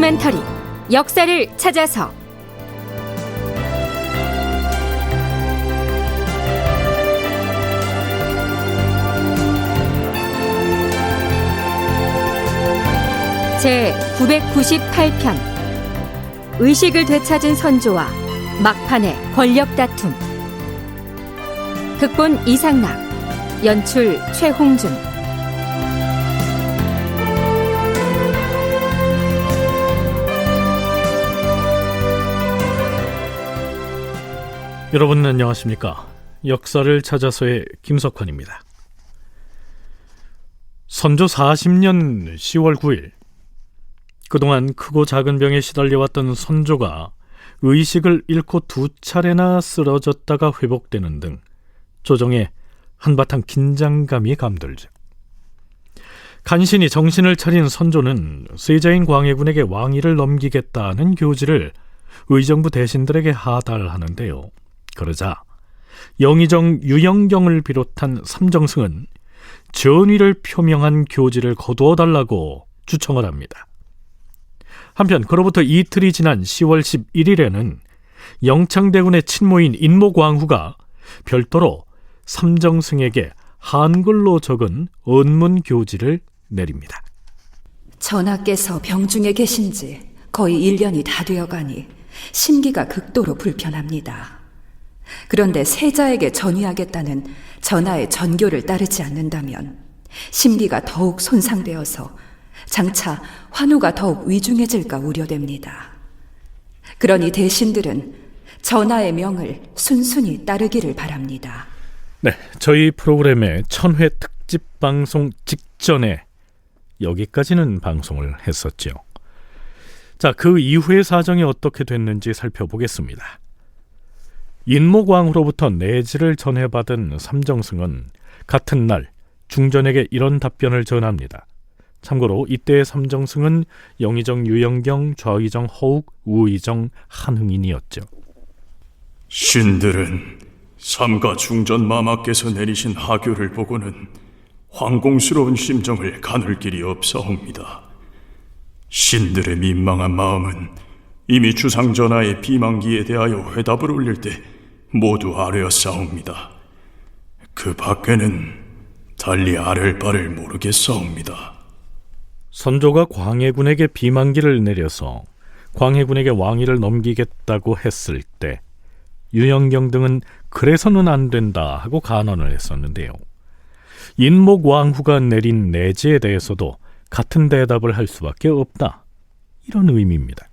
다큐멘터리 역사를 찾아서 제 998편 의식을 되찾은 선조와 막판의 권력 다툼. 극본 이상락, 연출 최홍준. 여러분 안녕하십니까? 역사를 찾아서의 김석환입니다. 선조 40년 10월 9일, 그동안 크고 작은 병에 시달려왔던 선조가 의식을 잃고 2차례나 쓰러졌다가 회복되는 등 조정에 한바탕 긴장감이 감돌죠. 간신히 정신을 차린 선조는 세자인 광해군에게 왕위를 넘기겠다는 교지를 의정부 대신들에게 하달하는데요. 그러자 영의정 유영경을 비롯한 삼정승은 전의를 표명한 교지를 거두어달라고 주청을 합니다. 한편 그로부터 이틀이 지난 10월 11일에는 영창대군의 친모인 인모광후가 별도로 삼정승에게 한글로 적은 언문 교지를 내립니다. 전하께서 병중에 계신 지 거의 1년이 다 되어가니 심기가 극도로 불편합니다. 그런데 세자에게 전위하겠다는 전하의 전교를 따르지 않는다면 심기가 더욱 손상되어서 장차 환우가 더욱 위중해질까 우려됩니다. 그러니 대신들은 전하의 명을 순순히 따르기를 바랍니다. 네, 저희 프로그램의 1000회 특집 방송 직전에 여기까지는 방송을 했었죠. 자, 그 이후의 사정이 어떻게 됐는지 살펴보겠습니다. 인모광후로부터 내지를 전해받은 삼정승은 같은 날 중전에게 이런 답변을 전합니다. 참고로 이때의 삼정승은 영의정 유영경, 좌의정 허욱, 우의정 한흥인이었죠. 신들은 삼가 중전 마마께서 내리신 하교를 보고는 황공스러운 심정을 가눌 길이 없사옵니다. 신들의 민망한 마음은 이미 주상전하의 비만기에 대하여 회답을 올릴 때 모두 아뢰었사옵니다. 그 밖에는 달리 아랠 바를 모르겠사옵니다. 선조가 광해군에게 비만기를 내려서 광해군에게 왕위를 넘기겠다고 했을 때 유영경 등은 그래서는 안 된다 하고 간언을 했었는데요. 인모광후가 내린 내지에 대해서도 같은 대답을 할 수밖에 없다, 이런 의미입니다.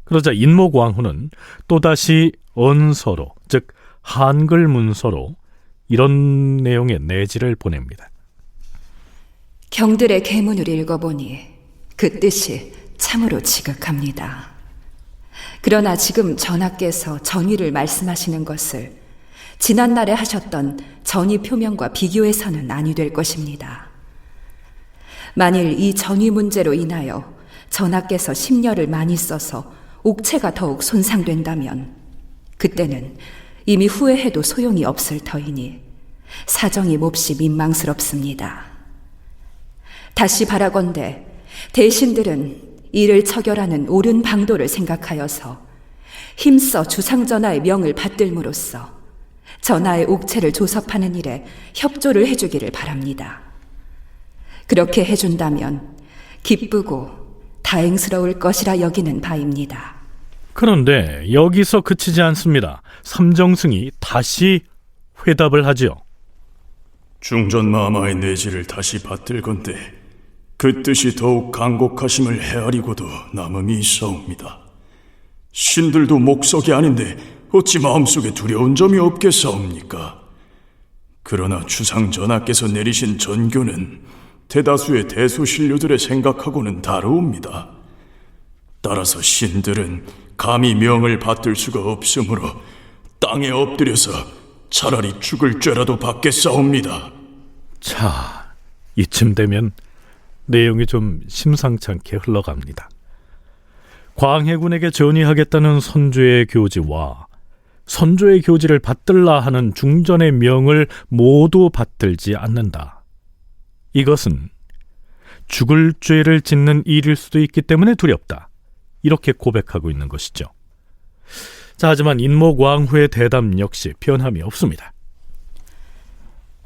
그러자 인모광후는 또다시 언서로, 즉 한글 문서로 이런 내용의 내지를 보냅니다. 경들의 계문을 읽어보니 그 뜻이 참으로 지극합니다. 그러나 지금 전하께서 전의를 말씀하시는 것을 지난날에 하셨던 전의 표명과 비교해서는 아니 될 것입니다. 만일 이 전의 문제로 인하여 전하께서 심려를 많이 써서 옥체가 더욱 손상된다면 그때는 이미 후회해도 소용이 없을 터이니 사정이 몹시 민망스럽습니다. 다시 바라건대 대신들은 이를 처결하는 옳은 방도를 생각하여서 힘써 주상전하의 명을 받들므로써 전하의 옥체를 조섭하는 일에 협조를 해주기를 바랍니다. 그렇게 해준다면 기쁘고 다행스러울 것이라 여기는 바입니다. 그런데 여기서 그치지 않습니다. 삼정승이 다시 회답을 하죠. 중전 마마의 내지를 다시 받들건대 그 뜻이 더욱 간곡하심을 헤아리고도 남음이 있사옵니다. 신들도 목석이 아닌데 어찌 마음속에 두려운 점이 없겠사옵니까? 그러나 주상전하께서 내리신 전교는 대다수의 대소신료들의 생각하고는 다르옵니다. 따라서 신들은 감히 명을 받들 수가 없으므로 땅에 엎드려서 차라리 죽을 죄라도 받겠사옵니다. 자, 이쯤 되면 내용이 좀 심상치 않게 흘러갑니다. 광해군에게 전의하겠다는 선조의 교지와 선조의 교지를 받들라 하는 중전의 명을 모두 받들지 않는다. 이것은 죽을 죄를 짓는 일일 수도 있기 때문에 두렵다, 이렇게 고백하고 있는 것이죠. 자, 하지만 인목왕후의 대답 역시 변함이 없습니다.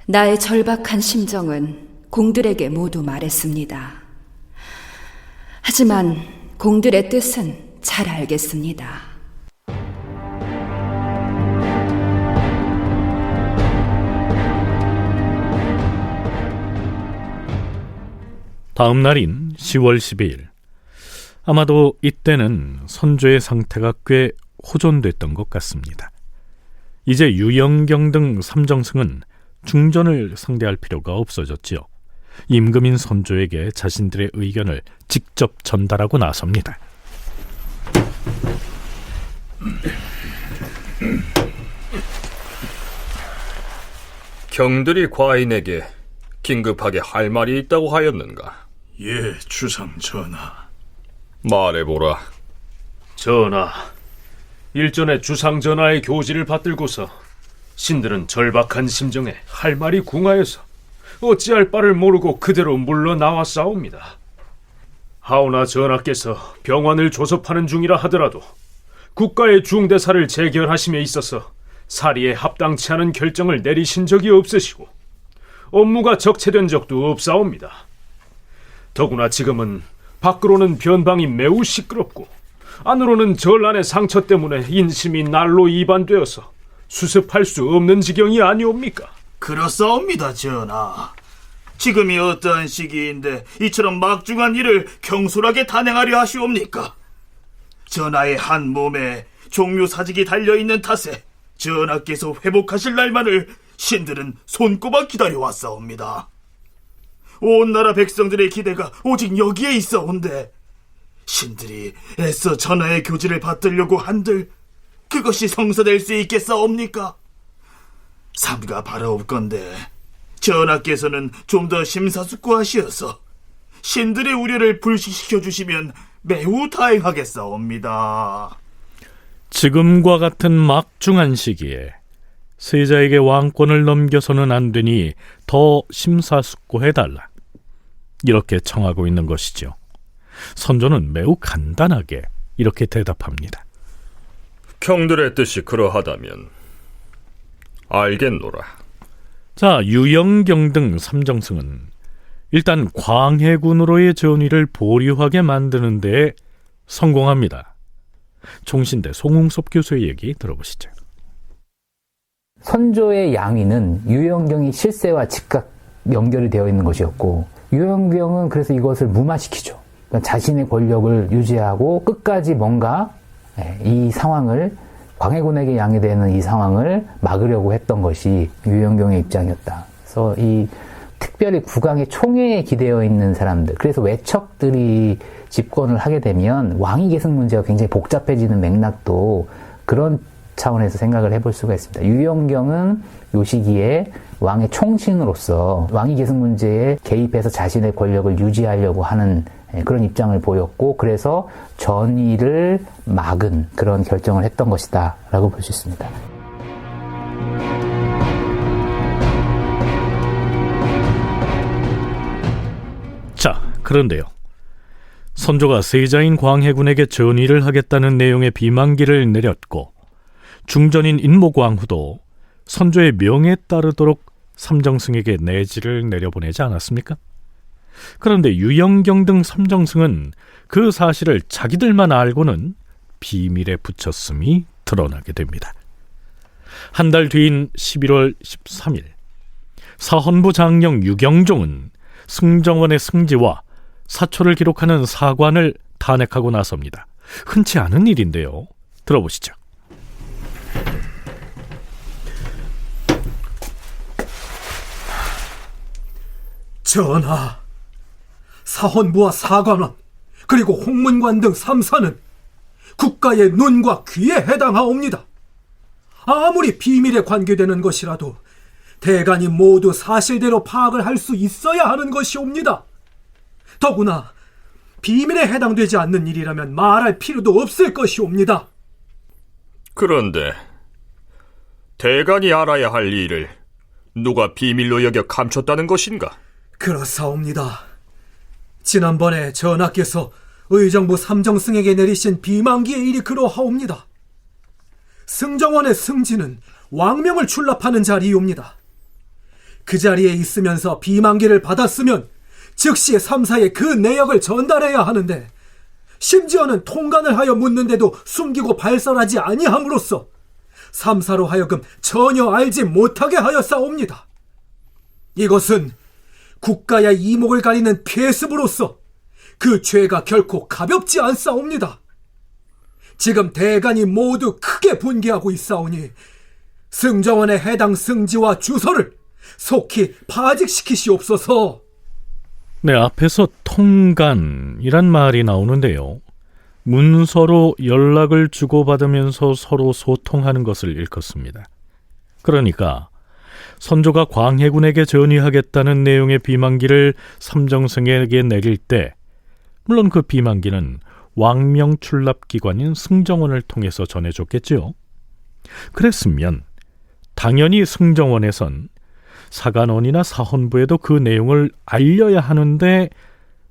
나의 절박한 심정은 공들에게 모두 말했습니다. 하지만 공들의 뜻은 잘 알겠습니다. 다음 날인 10월 12일, 아마도 이때는 선조의 상태가 꽤 호전됐던 것 같습니다. 이제 유영경 등 삼정승은 중전을 상대할 필요가 없어졌지요. 임금인 선조에게 자신들의 의견을 직접 전달하고 나섭니다. 경들이 과인에게 긴급하게 할 말이 있다고 하였는가? 예, 주상 전하. 말해보라. 전하, 일전에 주상 전하의 교지를 받들고서 신들은 절박한 심정에 할 말이 궁하여서 어찌할 바를 모르고 그대로 물러나왔사옵니다. 하오나 전하께서 병환을 조섭하는 중이라 하더라도 국가의 중대사를 재결하심에 있어서 사리에 합당치 않은 결정을 내리신 적이 없으시고 업무가 적체된 적도 없사옵니다. 더구나 지금은 밖으로는 변방이 매우 시끄럽고 안으로는 전란의 상처 때문에 인심이 날로 이반되어서 수습할 수 없는 지경이 아니옵니까? 그렇사옵니다, 전하. 지금이 어떠한 시기인데 이처럼 막중한 일을 경솔하게 단행하려 하시옵니까? 전하의 한 몸에 종묘사직이 달려있는 탓에 전하께서 회복하실 날만을 신들은 손꼽아 기다려왔사옵니다. 온 나라 백성들의 기대가 오직 여기에 있어온데 신들이 애써 전하의 교지를 받들려고 한들 그것이 성사될 수 있겠사옵니까? 삼가 바라옵건대 전하께서는 좀 더 심사숙고하시어서 신들의 우려를 불식시켜 주시면 매우 다행하겠사옵니다. 지금과 같은 막중한 시기에 세자에게 왕권을 넘겨서는 안 되니 더 심사숙고해달라, 이렇게 청하고 있는 것이죠. 선조는 매우 간단하게 이렇게 대답합니다. 경들의 뜻이 그러하다면 알겠노라. 자, 유영경 등 삼정승은 일단 광해군으로의 전위를 보류하게 만드는 데 성공합니다. 총신대 송웅섭 교수의 얘기 들어보시죠. 선조의 양위는 유영경이 실세와 즉각 연결이 되어 있는 것이었고, 유영경은 그래서 이것을 무마시키죠. 그러니까 자신의 권력을 유지하고 끝까지 뭔가 이 상황을, 광해군에게 양위되는 이 상황을 막으려고 했던 것이 유영경의 입장이었다. 그래서 이 특별히 국왕의 총애에 기대어 있는 사람들, 그래서 외척들이 집권을 하게 되면 왕위 계승 문제가 굉장히 복잡해지는 맥락도 그런 차원에서 생각을 해볼 수가 있습니다. 유영경은 요 시기에 왕의 총신으로서 왕위 계승 문제에 개입해서 자신의 권력을 유지하려고 하는 그런 입장을 보였고, 그래서 전위를 막은 그런 결정을 했던 것이다 라고 볼 수 있습니다. 자, 그런데요, 선조가 세자인 광해군에게 전위를 하겠다는 내용의 비만기를 내렸고, 중전인 인목왕후도 선조의 명에 따르도록 삼정승에게 내지를 내려보내지 않았습니까? 그런데 유영경 등 삼정승은 그 사실을 자기들만 알고는 비밀에 붙였음이 드러나게 됩니다. 한 달 뒤인 11월 13일, 사헌부 장령 유경종은 승정원의 승지와 사초를 기록하는 사관을 탄핵하고 나섭니다. 흔치 않은 일인데요. 들어보시죠. 전하, 사헌부와 사관원 그리고 홍문관 등 3사는 국가의 눈과 귀에 해당하옵니다. 아무리 비밀에 관계되는 것이라도 대간이 모두 사실대로 파악을 할 수 있어야 하는 것이옵니다. 더구나 비밀에 해당되지 않는 일이라면 말할 필요도 없을 것이옵니다. 그런데 대간이 알아야 할 일을 누가 비밀로 여겨 감췄다는 것인가? 그렇사옵니다. 지난번에 전하께서 의정부 삼정승에게 내리신 비만기의 일이 그러하옵니다. 승정원의 승지는 왕명을 출납하는 자리이옵니다. 그 자리에 있으면서 비만기를 받았으면 즉시 3사에 그 내역을 전달해야 하는데 심지어는 통관을 하여 묻는데도 숨기고 발설하지 아니함으로써 3사로 하여금 전혀 알지 못하게 하였사옵니다. 이것은 국가의 이목을 가리는 폐습으로서 그 죄가 결코 가볍지 않사옵니다. 지금 대간이 모두 크게 분개하고 있사오니 승정원의 해당 승지와 주소를 속히 파직시키시옵소서. 네, 앞에서 통간이란 말이 나오는데요. 문서로 연락을 주고받으면서 서로 소통하는 것을 일컫습니다. 그러니까 선조가 광해군에게 전의하겠다는 내용의 비만기를 삼정승에게 내릴 때 물론 그 비만기는 왕명 출납기관인 승정원을 통해서 전해줬겠지요. 그랬으면 당연히 승정원에선 사간원이나 사헌부에도 그 내용을 알려야 하는데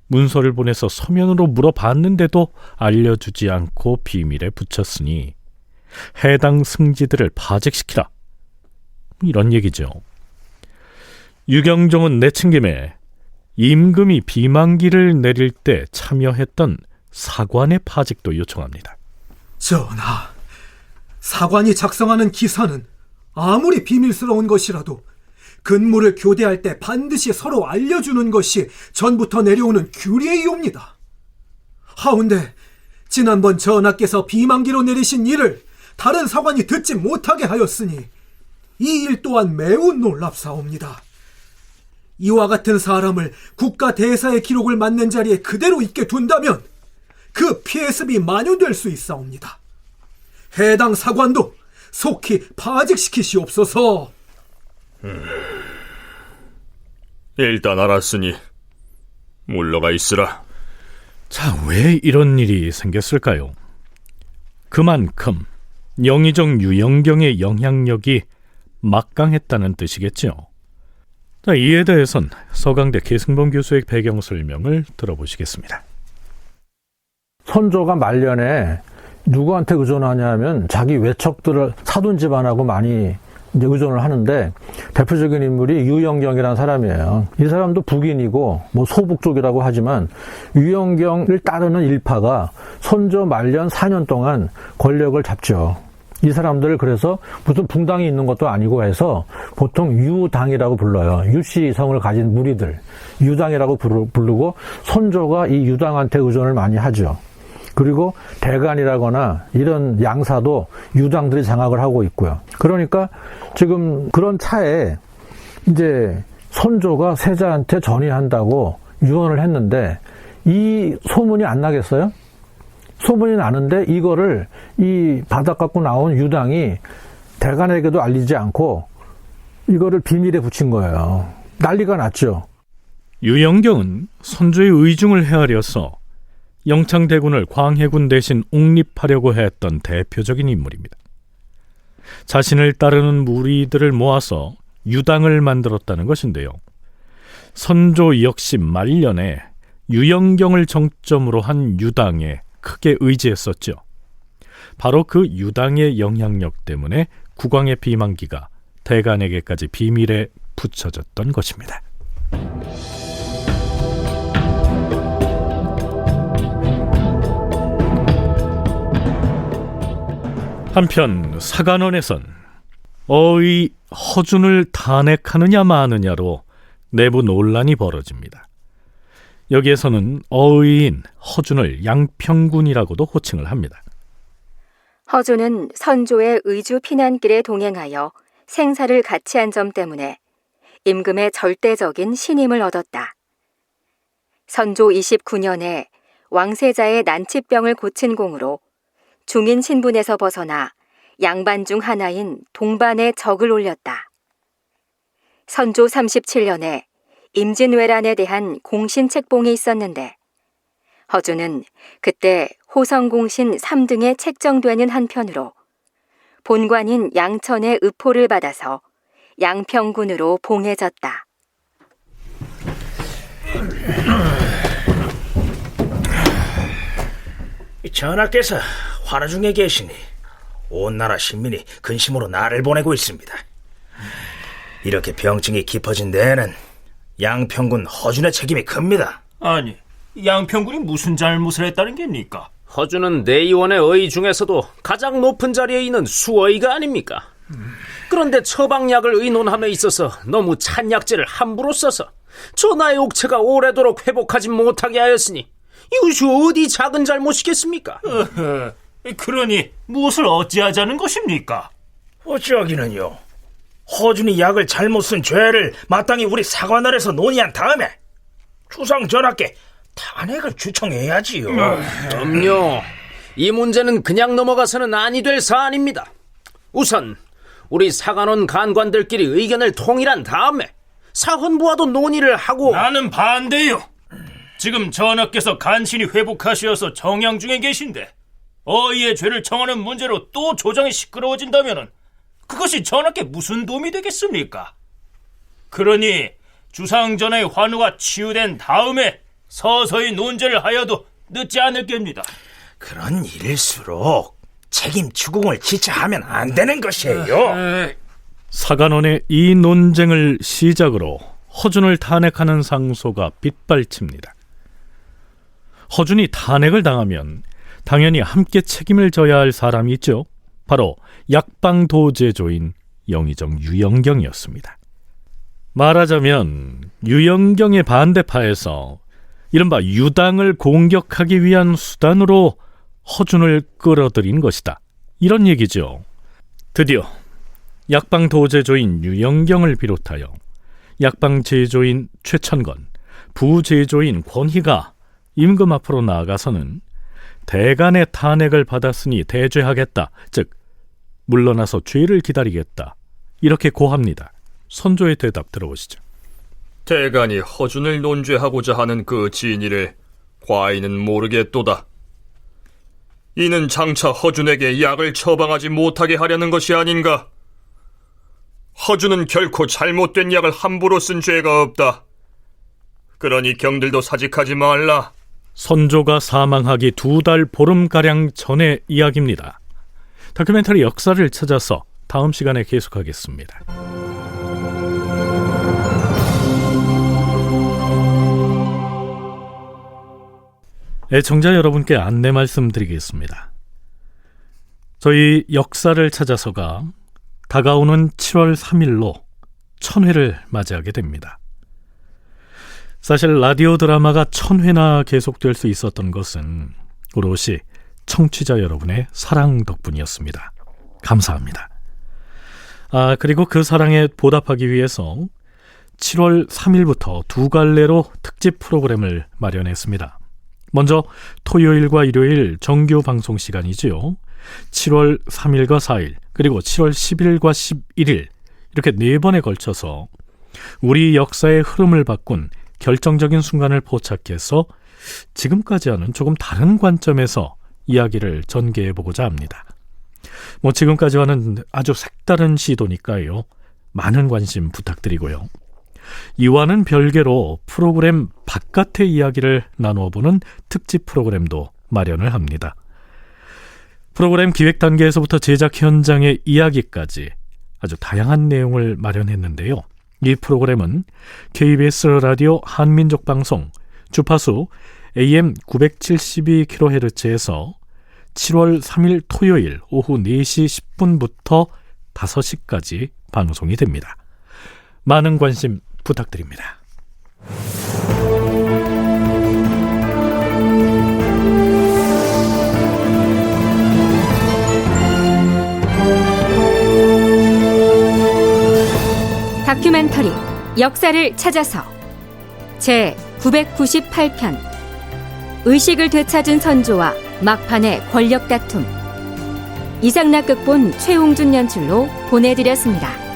문서를 보내서 서면으로 물어봤는데도 알려주지 않고 비밀에 붙였으니 해당 승지들을 파직시키라, 이런 얘기죠. 유경종은 내친 김에 임금이 비만기를 내릴 때 참여했던 사관의 파직도 요청합니다. 전하, 사관이 작성하는 기사는 아무리 비밀스러운 것이라도 근무를 교대할 때 반드시 서로 알려주는 것이 전부터 내려오는 규례이옵니다. 하운데 지난번 전하께서 비만기로 내리신 일을 다른 사관이 듣지 못하게 하였으니 이 일 또한 매우 놀랍사옵니다. 이와 같은 사람을 국가 대사의 기록을 맡는 자리에 그대로 있게 둔다면 그 폐습이 만연될 수 있사옵니다. 해당 사관도 속히 파직시키시옵소서. 일단 알았으니 물러가 있으라. 자, 왜 이런 일이 생겼을까요? 그만큼 영의정 유영경의 영향력이 막강했다는 뜻이겠죠. 자, 이에 대해선 서강대 계승범 교수의 배경 설명을 들어보시겠습니다. 선조가 말년에 누구한테 의존하냐면 자기 외척들을 사돈 집안하고 많이 이제 의존을 하는데 대표적인 인물이 유영경이라는 사람이에요. 이 사람도 북인이고 뭐 소북 쪽이라고 하지만 유영경을 따르는 일파가 선조 말년 4년 동안 권력을 잡죠. 이 사람들을 그래서 무슨 붕당이 있는 것도 아니고 해서 보통 유당이라고 불러요. 유씨 성을 가진 무리들, 유당이라고 부르고 선조가 이 유당한테 의존을 많이 하죠. 그리고 대간이라거나 이런 양사도 유당들이 장악을 하고 있고요. 그러니까 지금 그런 차에 이제 선조가 세자한테 전의한다고 유언을 했는데 이 소문이 안 나겠어요? 소문이 나는데 이거를 이 바닥 갖고 나온 유당이 대간에게도 알리지 않고 이거를 비밀에 붙인 거예요. 난리가 났죠. 유영경은 선조의 의중을 헤아려서 영창대군을 광해군 대신 옹립하려고 했던 대표적인 인물입니다. 자신을 따르는 무리들을 모아서 유당을 만들었다는 것인데요. 선조 역시 말년에 유영경을 정점으로 한 유당에 크게 의지했었죠. 바로 그 유당의 영향력 때문에 국왕의 비만기가 대간에게까지 비밀에 붙여졌던 것입니다. 한편 사간원에선 어의 허준을 탄핵하느냐 마느냐로 내부 논란이 벌어집니다. 여기에서는 어의인 허준을 양평군이라고도 호칭을 합니다. 허준은 선조의 의주 피난길에 동행하여 생사를 같이 한 점 때문에 임금의 절대적인 신임을 얻었다. 선조 29년에 왕세자의 난치병을 고친 공으로 중인 신분에서 벗어나 양반 중 하나인 동반에 적을 올렸다. 선조 37년에 임진왜란에 대한 공신책봉이 있었는데 허준은 그때 호성공신 3등에 책정되는 한편으로 본관인 양천의 의포를 받아서 양평군으로 봉해졌다. 전하께서 환호 중에 계시니 온 나라 신민이 근심으로 나를 보내고 있습니다. 이렇게 병증이 깊어진 데에는 양평군 허준의 책임이 큽니다. 아니, 양평군이 무슨 잘못을 했다는 겁니까? 허준은 내의원의 어의 중에서도 가장 높은 자리에 있는 수어의가 아닙니까? 그런데 처방약을 의논함에 있어서 너무 찬 약재를 함부로 써서 전하의 옥체가 오래도록 회복하지 못하게 하였으니 이것이 어디 작은 잘못이겠습니까? 그러니 무엇을 어찌하자는 것입니까? 어찌하기는요. 허준이 약을 잘못 쓴 죄를 마땅히 우리 사관원에서 논의한 다음에 주상 전하께 탄핵을 추청해야지요. 그럼요. 이 문제는 그냥 넘어가서는 아니 될 사안입니다. 우선 우리 사관원 간관들끼리 의견을 통일한 다음에 사헌부와도 논의를 하고. 나는 반대요. 지금 전하께서 간신히 회복하시어서 정양 중에 계신데 어의의 죄를 청하는 문제로 또 조정이 시끄러워진다면 그것이 전하께 무슨 도움이 되겠습니까? 그러니 주상전하의 환우가 치유된 다음에 서서히 논제를 하여도 늦지 않을 겁니다. 그런 일일수록 책임 추궁을 지체하면 안 되는 것이에요. 사관원의 이 논쟁을 시작으로 허준을 탄핵하는 상소가 빗발칩니다. 허준이 탄핵을 당하면 당연히 함께 책임을 져야 할 사람이 있죠. 바로 약방도제조인 영의정 유영경이었습니다. 말하자면 유영경의 반대파에서 이른바 유당을 공격하기 위한 수단으로 허준을 끌어들인 것이다, 이런 얘기죠. 드디어 약방도제조인 유영경을 비롯하여 약방제조인 최천건, 부제조인 권희가 임금 앞으로 나아가서는 대간의 탄핵을 받았으니 대죄하겠다, 즉 물러나서 죄를 기다리겠다, 이렇게 고합니다. 선조의 대답 들어보시죠. 대간이 허준을 논죄하고자 하는 그 진의를 과인은 모르겠도다. 이는 장차 허준에게 약을 처방하지 못하게 하려는 것이 아닌가. 허준은 결코 잘못된 약을 함부로 쓴 죄가 없다. 그러니 경들도 사직하지 말라. 선조가 사망하기 2달 보름가량 전의 이야기입니다. 다큐멘터리 역사를 찾아서 다음 시간에 계속하겠습니다. 애청자 여러분께 안내 말씀드리겠습니다. 저희 역사를 찾아서가 다가오는 7월 3일로 1000회를 맞이하게 됩니다. 사실 라디오 드라마가 1000회나 계속될 수 있었던 것은 오롯이 청취자 여러분의 사랑 덕분이었습니다. 감사합니다. 그리고 그 사랑에 보답하기 위해서 7월 3일부터 2갈래로 특집 프로그램을 마련했습니다. 먼저 토요일과 일요일 정규 방송 시간이지요. 7월 3일과 4일, 그리고 7월 10일과 11일, 이렇게 4번에 걸쳐서 우리 역사의 흐름을 바꾼 결정적인 순간을 포착해서 지금까지와는 조금 다른 관점에서 이야기를 전개해보고자 합니다. 지금까지와는 아주 색다른 시도니까요. 많은 관심 부탁드리고요. 이와는 별개로 프로그램 바깥의 이야기를 나누어보는 특집 프로그램도 마련을 합니다. 프로그램 기획 단계에서부터 제작 현장의 이야기까지 아주 다양한 내용을 마련했는데요. 이 프로그램은 KBS 라디오 한민족 방송 주파수 AM 972kHz에서 7월 3일 토요일 오후 4시 10분부터 5시까지 방송이 됩니다. 많은 관심 부탁드립니다. 다큐멘터리 역사를 찾아서 제 998편 의식을 되찾은 선조와 막판의 권력 다툼, 이상락 극본, 최홍준 연출로 보내드렸습니다.